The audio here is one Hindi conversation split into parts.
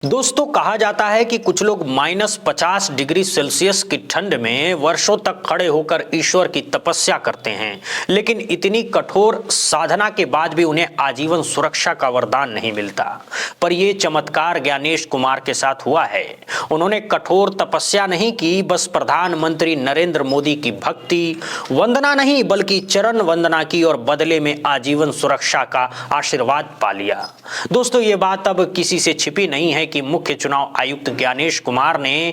दोस्तों कहा जाता है कि कुछ लोग -50 डिग्री सेल्सियस की ठंड में वर्षों तक खड़े होकर ईश्वर की तपस्या करते हैं, लेकिन इतनी कठोर साधना के बाद भी उन्हें आजीवन सुरक्षा का वरदान नहीं मिलता। पर यह चमत्कार ज्ञानेश कुमार के साथ हुआ है। उन्होंने कठोर तपस्या नहीं की, बस प्रधानमंत्री नरेंद्र मोदी की भक्ति वंदना नहीं बल्कि चरण वंदना की और बदले में आजीवन सुरक्षा का आशीर्वाद पा लिया। दोस्तों ये बात अब किसी से छिपी नहीं है कि मुख्य चुनाव आयुक्त ज्ञानेश कुमार ने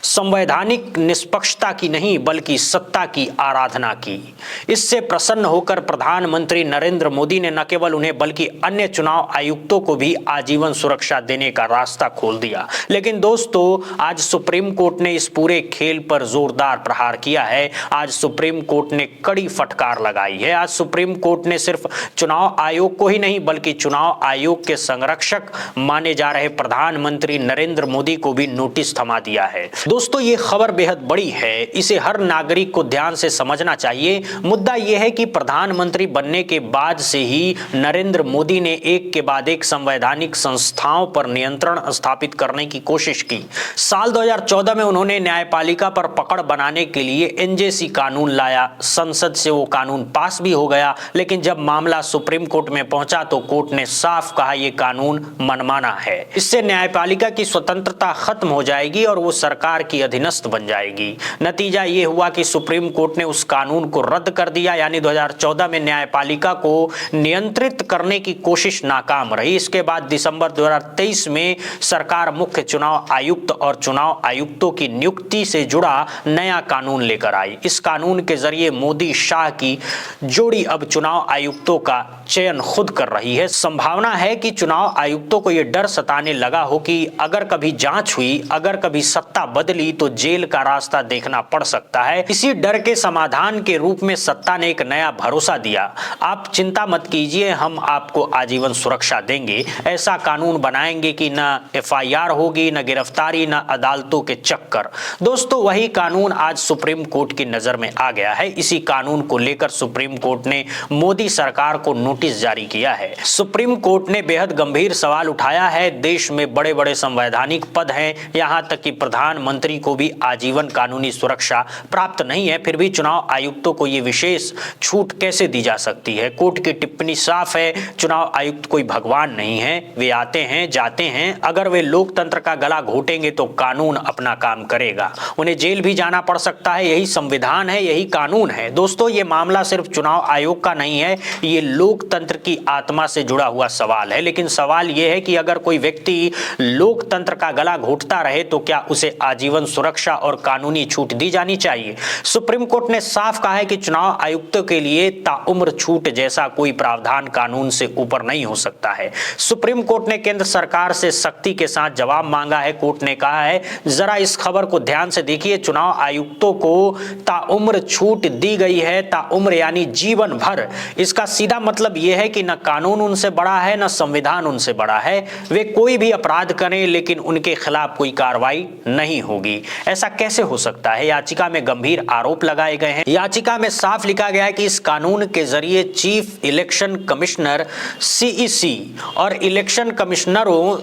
संवैधानिक निष्पक्षता की नहीं बल्कि सत्ता की आराधना की। इससे प्रसन्न होकर प्रधानमंत्री नरेंद्र मोदी ने न केवल उन्हें बल्कि अन्य चुनाव आयुक्तों को भी आजीवन सुरक्षा देने का रास्ता खोल दिया। लेकिन दोस्तों आज सुप्रीम कोर्ट ने इस पूरे खेल पर जोरदार प्रहार किया है। आज सुप्रीम कोर्ट ने कड़ी फटकार लगाई है। आज सुप्रीम कोर्ट ने सिर्फ चुनाव आयोग को ही नहीं बल्कि चुनाव आयोग के संरक्षक माने जा रहे प्रधानमंत्री नरेंद्र मोदी को भी नोटिस थमा दिया है। दोस्तों ये खबर बेहद बड़ी है, इसे हर नागरिक को ध्यान से समझना चाहिए। मुद्दा यह है कि प्रधानमंत्री बनने के बाद से ही नरेंद्र मोदी ने एक के बाद एक संवैधानिक संस्थाओं पर नियंत्रण स्थापित करने की कोशिश की। साल 2014 में उन्होंने न्यायपालिका पर पकड़ बनाने के लिए एनजेसी कानून लाया। संसद से वो कानून पास भी हो गया, लेकिन जब मामला सुप्रीम कोर्ट में पहुंचा तो कोर्ट ने साफ कहा ये कानून मनमाना है। इससे न्यायपालिका की स्वतंत्रता खत्म हो जाएगी और वो सरकार की अधीनस्थ बन जाएगी। नतीजा ये हुआ कि सुप्रीम कोर्ट ने उस कानून को रद्द कर दिया, यानी 2014 में न्यायपालिका को नियंत्रित करने की कोशिश नाकाम रही। इसके बाद दिसंबर 2023 में सरकार मुख्य चुनाव आयुक्त और चुनाव आयुक्तों की नियुक्ति से जुड़ा नया कानून लेकर आई। इस कानून के जरिए मोदी शाह की जोड़ी अब चुनाव आयुक्तों का चयन खुद कर रही है। संभावना है कि चुनाव आयुक्तों को यह डर सताने लगा हो कि अगर कभी जांच हुई, अगर कभी सत्ता बदली तो जेल का रास्ता देखना पड़ सकता है। इसी डर के समाधान के रूप में सत्ता ने एक नया भरोसा दिया। आप चिंता मत कीजिए, हम आपको आजीवन सुरक्षा देंगे। ऐसा कानून बनाएंगे कि न एफआईआर होगी, न गिरफ्तारी, न अदालतों के चक्कर। दोस्तों वही कानून आज सुप्रीम कोर्ट की नजर में आ गया है। इसी कानून को लेकर सुप्रीम कोर्ट ने मोदी सरकार को नोटिस जारी किया है। सुप्रीम कोर्ट ने बेहद गंभीर सवाल उठाया है। देश में बड़े बड़े संवैधानिक पद हैं, यहां तक कि प्रधानमंत्री को भी आजीवन कानूनी सुरक्षा प्राप्त नहीं है, फिर भी चुनाव आयुक्तों को ये विशेष छूट कैसे दी जा सकती है। कोर्ट की टिप्पणी साफ है, चुनाव आयुक्त कोई भगवान नहीं है, वे आते हैं जाते हैं। अगर वे लोकतंत्र का गला घोटेंगे तो कानून अपना काम करेगा, उन्हें जेल भी जाना पड़ सकता है। यही संविधान है, यही कानून है। दोस्तों ये मामला सिर्फ चुनाव आयोग का नहीं है, ये लोकतंत्र की आत्मा से जुड़ा हुआ सवाल है। लेकिन सवाल यह है कि अगर कोई व्यक्ति लोकतंत्र का गला घोटता रहे तो क्या उसे आजीवन सुरक्षा और कानूनी छूट दी जानी चाहिए। सुप्रीम कोर्ट ने साफ कहा है कि चुनाव आयुक्तों के लिए ताउम्र छूट जैसा कोई प्रावधान कानून से ऊपर नहीं हो सकता है। सुप्रीम कोर्ट ने केंद्र सरकार से सख्ती के साथ जवाब मांगा है। कोर्ट ने कहा है जरा इस खबर को ध्यान से देखिए, चुनाव आयुक्तों को ताउम्र छूट दी गई है। ताउम्र यानी जीवन भर। इसका सीधा मतलब यह है कि न कानून उनसे बड़ा है न संविधान उनसे बड़ा है। वे कोई भी अपराध करें लेकिन उनके खिलाफ कोई कार्रवाई नहीं होगी। ऐसा कैसे हो सकता है। याचिका में गंभीर आरोप लगाए गए हैं। याचिका में साफ लिखा गया है कि इस कानून के जरिए चीफ इलेक्शन कमिश्नर सीईसी और इलेक्शन कमिश्नरों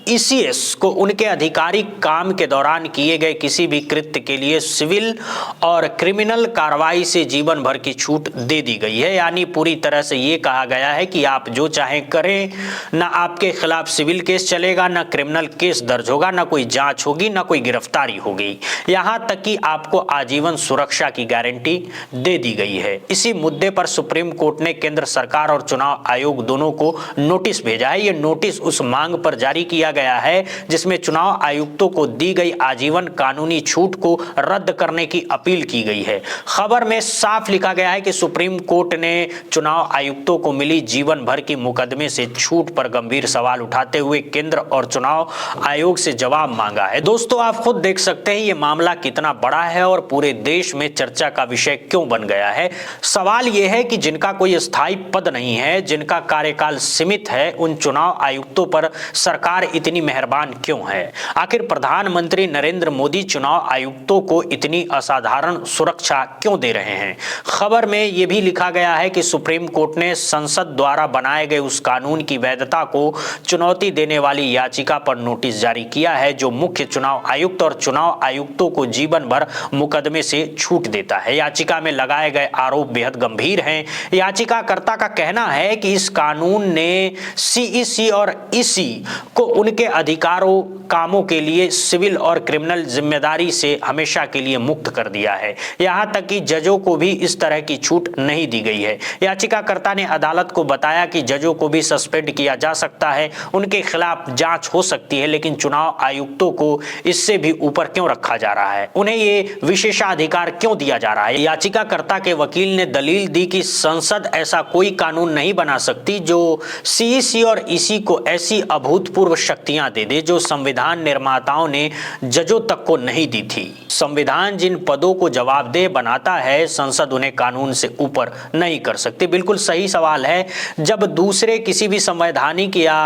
ईसीएस को उनके आधिकारिक काम के दौरान किए गए किसी भी कृत्य के लिए सिविल और क्रिमिनल कार्रवाई से जीवन भर की छूट दे दी गई है। यानी पूरी तरह से ये कहा गया है कि आप जो चाहें करें, ना आपके खिलाफ सिविल केस चलेगा, ना क्रिमिनल केस दर्ज होगा, ना कोई जांच होगी, ना कोई गिरफ्तारी होगी। यहाँ तक कि आपको आजीवन सुरक्षा की गारंटी दे दी गई है। इसी मुद्दे पर सुप्रीम कोर्ट ने केंद्र सरकार और चुनाव आयोग दोनों को नोटिस भेजा है। ये नोटिस उस मांग पर जारी किया गया है जिसमें चुनाव आयुक्तों को दी गई आजीवन कानूनी छूट को रद्द करने की अपील की गई है। खबर में साफ लिखा गया है कि सुप्रीम कोर्ट ने चुनाव आयुक्तों को मिली जीवन भर की मुकदमे से छूट पर गंभीर सवाल उठाते हुए केंद्र और चुनाव आयोग से जवाब मांगा है। दोस्तों आप खुद देख सकते हैं ये मामला कितना बड़ा है और पूरे देश में चर्चा का विषय क्यों बन गया है। सवाल यह है कि जिनका कोई स्थायी पद नहीं है, जिनका कार्यकाल सीमित है, उन चुनाव आयुक्तों पर सरकार इतनी मेहरबान क्यों है? आखिर प्रधानमंत्री नरेंद्र मोदी चुनाव आयुक्तों को इतनी असाधारण सुरक्षा क्यों दे रहे हैं? खबर में यह भी लिखा गया है कि सुप्रीम कोर्ट ने संसद द्वारा बनाए गए उस कानून की वैधता को चुनौती देने वाली याचिका पर नोटिस जारी किया है जो मुख्य चुनाव आयुक्त और चुनाव आयुक्तों को जीवन भर मुकदमे से छूट देता है। याचिका में लगाए गए आरोप बेहद गंभीर हैं। याचिकाकर्ता का कहना है कि इस कानून ने सीईसी और ईसी को उनके अधिकारों कामों के लिए सिविल और क्रिमिनल जिम्मेदारी से हमेशा के लिए मुक्त कर दिया है। यहां तक कि जजों को भी इस तरह की छूट नहीं दी गई है। याचिकाकर्ता ने अदालत को बताया कि जजों को भी सस्पेंड किया जा सकता है, उनके खिलाफ जांच हो सकती है, लेकिन चुनाव आयुक्तों को इससे भी ऊपर क्यों रखा जा रहा है? उन्हें ये विशेषाधिकार क्यों दिया जा रहा है? याचिकाकर्ता के वकील ने दलील दी कि संसद ऐसा कोई कानून नहीं बना सकती जो सीईसी और ईसी को ऐसी अभूतपूर्व शक्तियां दे दे जो संविधान निर्माताओं ने जजों तक को नहीं दी थी। संविधान जिन पदों को जवाबदेह बनाता है, संसद उन्हें कानून से ऊपर नहीं कर सकती। बिल्कुल सही सवाल है। जब दूसरे किसी भी संवैधानिक या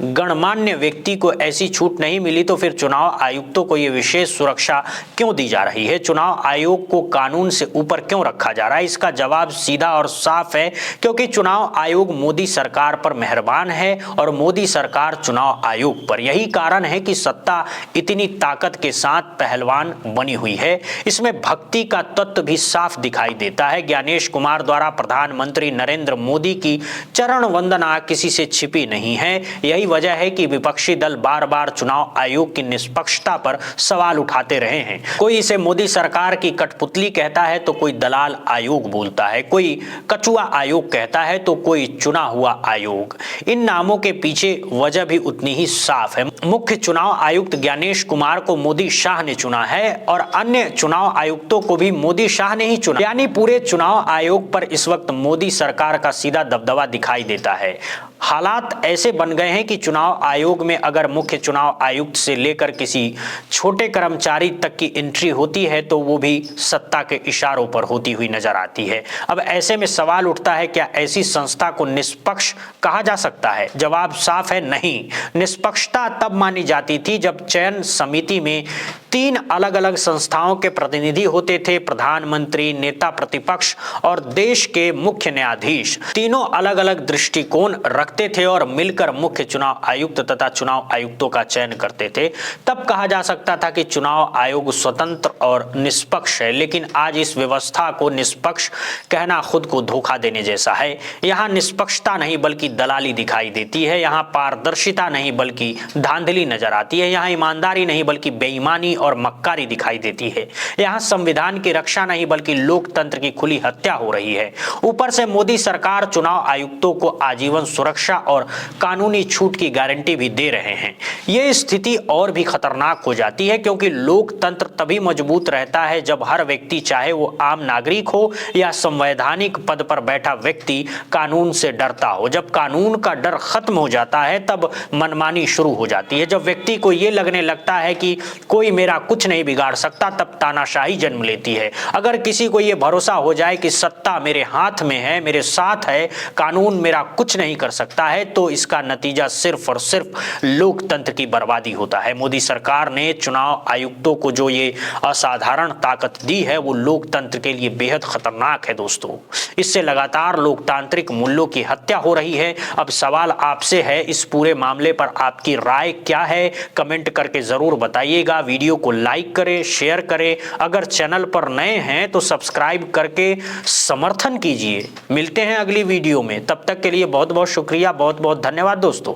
गणमान्य व्यक्ति को ऐसी छूट नहीं मिली तो फिर चुनाव आयुक्तों को यह विशेष सुरक्षा क्यों दी जा रही है? चुनाव आयोग को कानून से ऊपर क्यों रखा जा रहा है? इसका जवाब सीधा और साफ है, क्योंकि चुनाव आयोग मोदी सरकार पर मेहरबान है और मोदी सरकार चुनाव आयोग पर। यही कारण है कि सत्ता इतनी ताकत के साथ पहलवान बनी हुई है। इसमें भक्ति का तत्व भी साफ दिखाई देता है। ज्ञानेश कुमार द्वारा प्रधानमंत्री नरेंद्र मोदी की चरण वंदना किसी से छिपी नहीं है। यही वजह है कि विपक्षी दल बार बार चुनाव आयोग की निष्पक्षता पर सवाल उठाते रहे हैं। कोई इसे मोदी सरकार की कठपुतली कहता है तो कोई दलाल आयोग बोलता है, कोई कछुआ आयोग कहता है तो कोई चुना हुआ आयोग। इन नामों के पीछे वजह भी उतनी ही साफ है। मुख्य चुनाव आयुक्त ज्ञानेश कुमार को मोदी शाह ने चुना है और अन्य चुनाव आयुक्तों को भी मोदी शाह ने ही चुना, यानी पूरे चुनाव आयोग पर इस वक्त मोदी सरकार का सीधा दबदबा दिखाई देता है। हालात ऐसे बन गए हैं कि चुनाव आयोग में अगर मुख्य चुनाव आयुक्त से लेकर किसी छोटे कर्मचारी तक की एंट्री होती है तो वो भी सत्ता के इशारों पर होती हुई नजर आती है। अब ऐसे में सवाल उठता है, क्या ऐसी संस्था को निष्पक्ष कहा जा सकता है? जवाब साफ है, नहीं। निष्पक्षता तब मानी जाती थी जब चयन समिति में 3 अलग अलग संस्थाओं के प्रतिनिधि होते थे, प्रधानमंत्री, नेता प्रतिपक्ष और देश के मुख्य न्यायाधीश। तीनों अलग अलग दृष्टिकोण रखते थे और मिलकर मुख्य चुनाव आयुक्त तथा चुनाव आयुक्तों का चयन करते थे। तब कहा जा सकता था कि चुनाव आयोग स्वतंत्र और निष्पक्ष है। लेकिन आज इस व्यवस्था को निष्पक्ष कहना खुद को धोखा देने जैसा है। यहाँ निष्पक्षता नहीं बल्कि दलाली दिखाई देती है। यहाँ पारदर्शिता नहीं बल्कि धांधली नजर आती है। यहाँ ईमानदारी नहीं बल्कि बेईमानी और मक्कारी दिखाई देती है। यहाँ संविधान की रक्षा नहीं बल्कि लोकतंत्र की खुली हत्या हो रही है। ऊपर से मोदी सरकार चुनाव आयुक्तों को आजीवन सुरक्षा और कानूनी छूट की गारंटी भी दे रहे हैं। यह स्थिति और भी खतरनाक हो जाती है, क्योंकि लोकतंत्र तभी मजबूत रहता है जब हर व्यक्ति, चाहे वो आम नागरिक हो या संवैधानिक पद पर बैठा व्यक्ति, कानून से डरता हो। जब कानून का डर खत्म हो जाता है तब मनमानी शुरू हो जाती है। जब व्यक्ति को यह लगने लगता है कि कोई मेरा कुछ नहीं बिगाड़ सकता, तब तानाशाही जन्म लेती है। अगर किसी को यह भरोसा हो जाए कि सत्ता मेरे हाथ में है, मेरे साथ है, कानून मेरा कुछ नहीं कर सकता है, तो इसका नतीजा सिर्फ और सिर्फ लोकतंत्र की बर्बादी होता है। मोदी सरकार ने चुनाव आयुक्तों को जो ये असाधारण ताकत दी है वो लोकतंत्र के लिए बेहद खतरनाक है दोस्तों। इससे लगातार लोकतांत्रिक मूल्यों की हत्या हो रही है। अब सवाल आपसे है, इस पूरे मामले पर आपकी राय क्या है? कमेंट करके जरूर बताइएगा। वीडियो को लाइक करें, शेयर करें। अगर चैनल पर नए हैं तो सब्सक्राइब करके समर्थन कीजिए। मिलते हैं अगली वीडियो में, तब तक के लिए बहुत बहुत शुक्रिया, बहुत बहुत धन्यवाद दोस्तों।